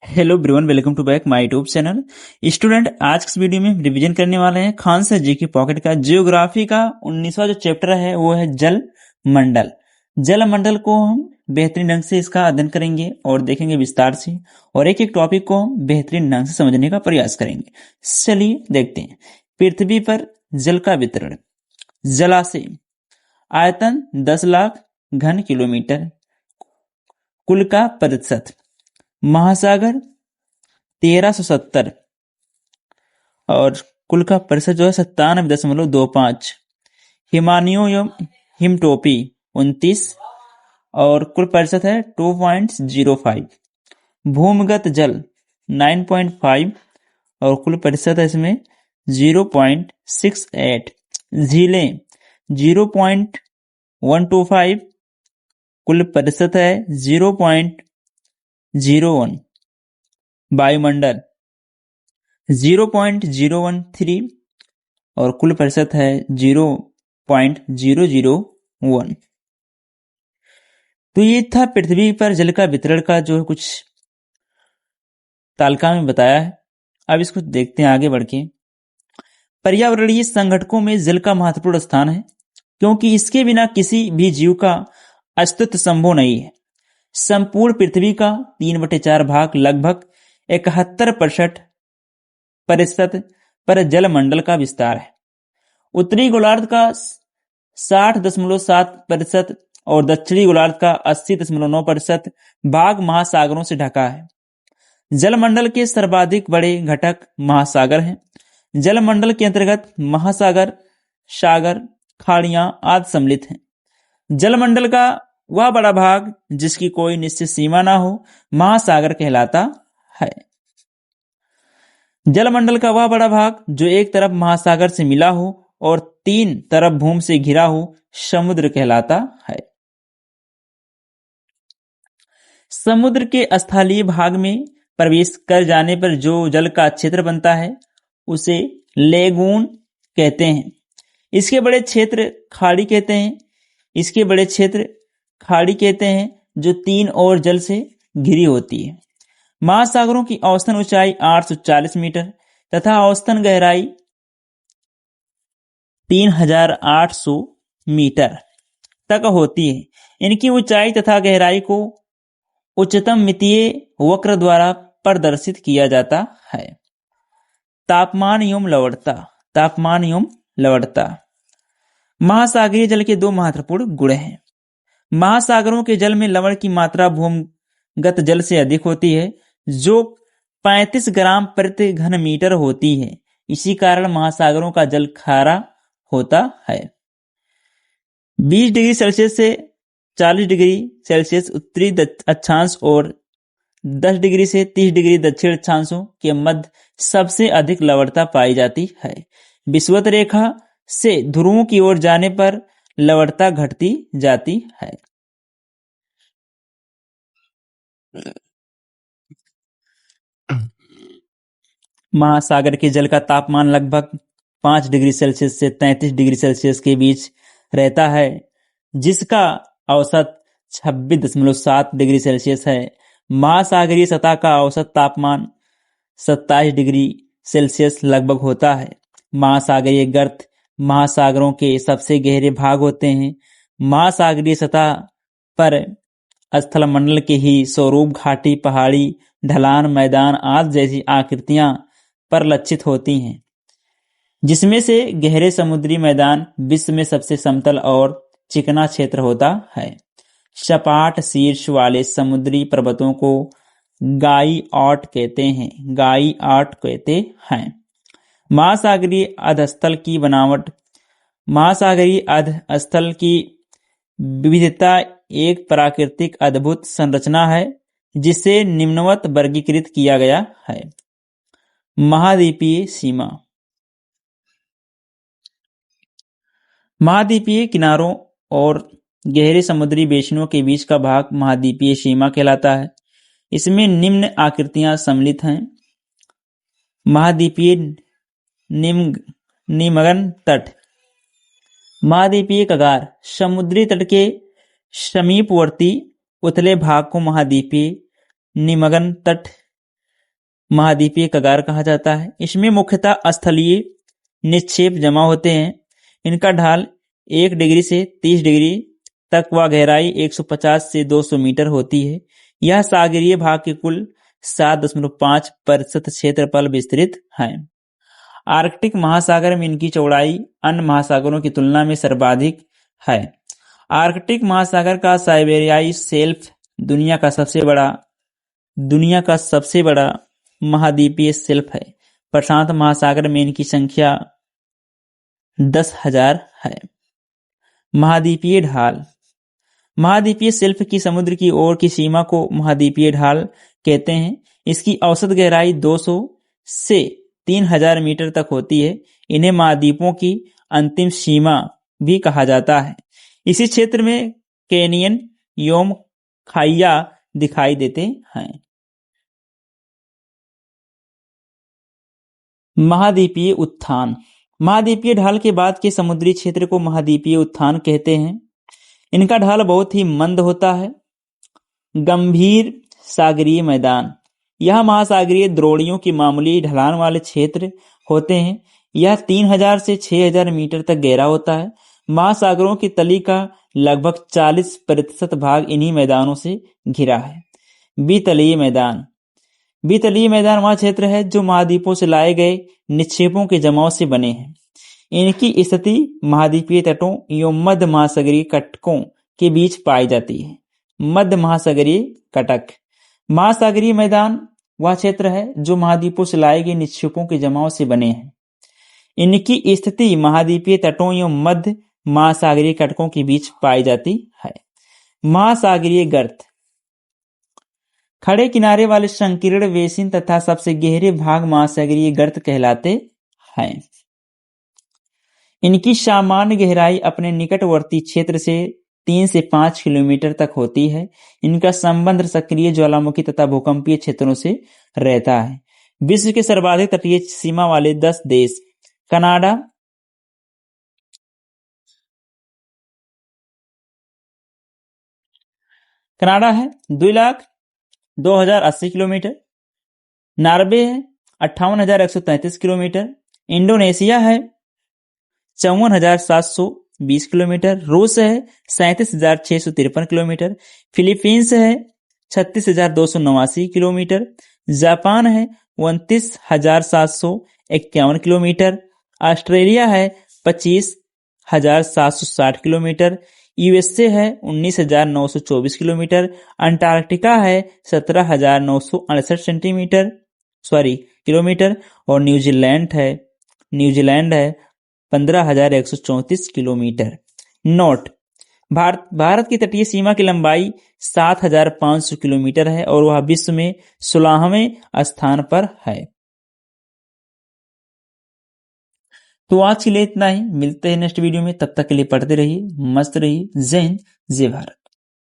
Hello everyone, welcome to back my YouTube channel. Student, आज के इस वीडियो में रिवीजन करने वाले हैं खान सर जी की पॉकेट का जियोग्राफी का 19वां जो चैप्टर है वो है जल मंडल। जल मंडल को हम बेहतरीन ढंग से इसका अध्ययन करेंगे और देखेंगे विस्तार से, और एक एक टॉपिक को हम बेहतरीन ढंग से समझने का प्रयास करेंगे। चलिए देखते हैं। पृथ्वी पर जल का वितरण। जलाशय आयतन 10 लाख घन किलोमीटर। कुल का प्रतिशत। महासागर 1370 और कुल का प्रतिशत जो है 97.25। हिमानियों एवं हिमटोपी 29 और कुल प्रतिशत है 2.05। भूमिगत जल 9.5 और कुल प्रतिशत है इसमें 0.68। झीलें 0.125 कुल प्रतिशत है 0.01। वायुमंडल 0.013 और कुल प्रतिशत है 0.001। तो ये था पृथ्वी पर जल का वितरण का जो कुछ तालिका में बताया है। अब इसको देखते हैं आगे बढ़ के। पर्यावरणीय संगठनों में जल का महत्वपूर्ण स्थान है, क्योंकि इसके बिना किसी भी जीव का अस्तित्व संभव नहीं है। संपूर्ण पृथ्वी का 3/4 भाग लगभग 71% पर जलमंडल का विस्तार है। उत्तरी गोलार्ध का 60.7% और दक्षिणी गोलार्ध का 80.9% भाग महासागरों से ढका है। जलमंडल के सर्वाधिक बड़े घटक महासागर हैं। जलमंडल के अंतर्गत महासागर, सागर, खाड़ियां आदि सम्मिलित हैं। जलमंडल का वह बड़ा भाग जिसकी कोई निश्चित सीमा ना हो महासागर कहलाता है। जलमंडल का वह बड़ा भाग जो एक तरफ महासागर से मिला हो और 3 तरफ भूमि से घिरा हो समुद्र कहलाता है। समुद्र के स्थलीय भाग में प्रवेश कर जाने पर जो जल का क्षेत्र बनता है उसे लेगून कहते हैं। इसके बड़े क्षेत्र खाड़ी कहते हैं जो 3 ओर जल से घिरी होती है। महासागरों की औसतन ऊंचाई 840 मीटर तथा औसतन गहराई 3800 मीटर तक होती है। इनकी ऊंचाई तथा गहराई को उच्चतम मितीय वक्र द्वारा प्रदर्शित किया जाता है। तापमान एवं लवणता। महासागरीय जल के 2 महत्वपूर्ण गुण हैं। महासागरों के जल में लवण की मात्रा भूमिगत जल से अधिक होती है, जो 35 ग्राम प्रति घन मीटर होती है। इसी कारण महासागरों का जल खारा होता है। 20 डिग्री सेल्सियस से 40 डिग्री सेल्सियस उत्तरी अक्षांश और 10 डिग्री से 30 डिग्री दक्षिण अक्षांशों के मध्य सबसे अधिक लवणता पाई जाती है। विषुवत रेखा से ध्रुवों की ओर जाने पर लवणता घटती जाती है। महासागर के जल का तापमान लगभग 5 डिग्री सेल्सियस से 33 डिग्री सेल्सियस के बीच रहता है, जिसका औसत 26.7 डिग्री सेल्सियस है। महासागरीय सतह का औसत तापमान 27 डिग्री सेल्सियस लगभग होता है। महासागरीय गर्त महासागरों के सबसे गहरे भाग होते हैं। महासागरीय सतह पर स्थलमंडल के ही स्वरूप घाटी, पहाड़ी, ढलान, मैदान आदि जैसी आकृतियां परिलक्षित होती हैं, जिसमें से गहरे समुद्री मैदान विश्व में सबसे समतल और चिकना क्षेत्र होता है। सपाट शीर्ष वाले समुद्री पर्वतों को गाई ऑट कहते हैं। महासागरीय अधस्थल की बनावट। महासागरीय अधस्थल की विविधता एक प्राकृतिक अद्भुत संरचना है, जिसे निम्नवत वर्गीकृत किया गया है। महाद्वीपीय सीमा। महाद्वीपीय किनारों और गहरे समुद्री बेसिनों के बीच का भाग महाद्वीपीय सीमा कहलाता है। इसमें निम्न आकृतियां सम्मिलित हैं। महाद्वीपीय निमग्न तट। महाद्वीपीय कगार समुद्री तट के समीपवर्ती उथले भाग को महाद्वीपीय निमग्न तट महाद्वीपीय कगार कहा जाता है। इसमें मुख्यतः स्थलीय निक्षेप जमा होते हैं। इनका ढाल 1 डिग्री से 30 डिग्री तक व गहराई 150 से 200 मीटर होती है। यह सागरीय भाग के कुल 7.5% क्षेत्रफल विस्तृत है। आर्कटिक महासागर में इनकी चौड़ाई अन्य महासागरों की तुलना में सर्वाधिक है। आर्कटिक महासागर का साइबेरियाई शेल्फ दुनिया का सबसे बड़ा महाद्वीपीय शेल्फ है। प्रशांत महासागर में इनकी संख्या 10,000 है। महाद्वीपीय ढाल। महाद्वीपीय शेल्फ की समुद्र की ओर की सीमा को महाद्वीपीय ढाल कहते हैं। इसकी औसत गहराई 200 से 3,000 मीटर तक होती है। इन्हें महाद्वीपों की अंतिम सीमा भी कहा जाता है। इसी क्षेत्र में कैनियन एवं खाइया दिखाई देते हैं। महाद्वीपीय उत्थान। महाद्वीपीय ढाल के बाद के समुद्री क्षेत्र को महाद्वीपीय उत्थान कहते हैं। इनका ढाल बहुत ही मंद होता है। गंभीर सागरीय मैदान। यह महासागरीय द्रोणियों की मामूली ढलान वाले क्षेत्र होते हैं। यह 3,000 से 6,000 मीटर तक गहरा होता है। महासागरों की तली का लगभग 40% भाग इन्हीं मैदानों से घिरा है। बीतलीय मैदान। बीतलीय मैदान वह क्षेत्र है जो महाद्वीपों से लाए गए निक्षेपों के जमाव से बने हैं। इनकी स्थिति महाद्वीपीय तटों एवं मध्य महासागरीय कटकों के बीच पाई जाती है। मध्य महासागरीय कटक। महासागरीय मैदान वह क्षेत्र है जो महाद्वीपों से लाए गए निक्षेपों के जमाव से बने हैं। इनकी स्थिति महाद्वीपीय तटों एवं मध्य महासागरीय कटकों के बीच पाई जाती है। महासागरीय गर्त। खड़े किनारे वाले संकीर्ण बेसिन तथा सबसे गहरे भाग महासागरीय गर्त कहलाते हैं। इनकी सामान्य गहराई अपने निकटवर्ती क्षेत्र से 3 से 5 किलोमीटर तक होती है। इनका संबंध सक्रिय ज्वालामुखी तथा भूकंपीय क्षेत्रों से रहता है। विश्व के सर्वाधिक तटीय सीमा वाले 10 देश। कनाडा है 2,02,080 किलोमीटर। नॉर्वे है 58,133 किलोमीटर। इंडोनेशिया है 54,720 किलोमीटर। रूस है 37,653 किलोमीटर। फिलीपींस है 36,289 किलोमीटर। जापान है 29,751 किलोमीटर। ऑस्ट्रेलिया है 25,760 किलोमीटर। यूएसए है 19,924 किलोमीटर। अंटार्कटिका है 17,968 किलोमीटर और न्यूजीलैंड है 15,134 किलोमीटर। नोट: भारत की तटीय सीमा की लंबाई 7,500 किलोमीटर है और वह विश्व में 16वें स्थान पर है। तो आज के लिए इतना ही। मिलते हैं नेक्स्ट वीडियो में। तब तक के लिए पढ़ते रहिए, मस्त रहिए। जय हिंद, जय भारत।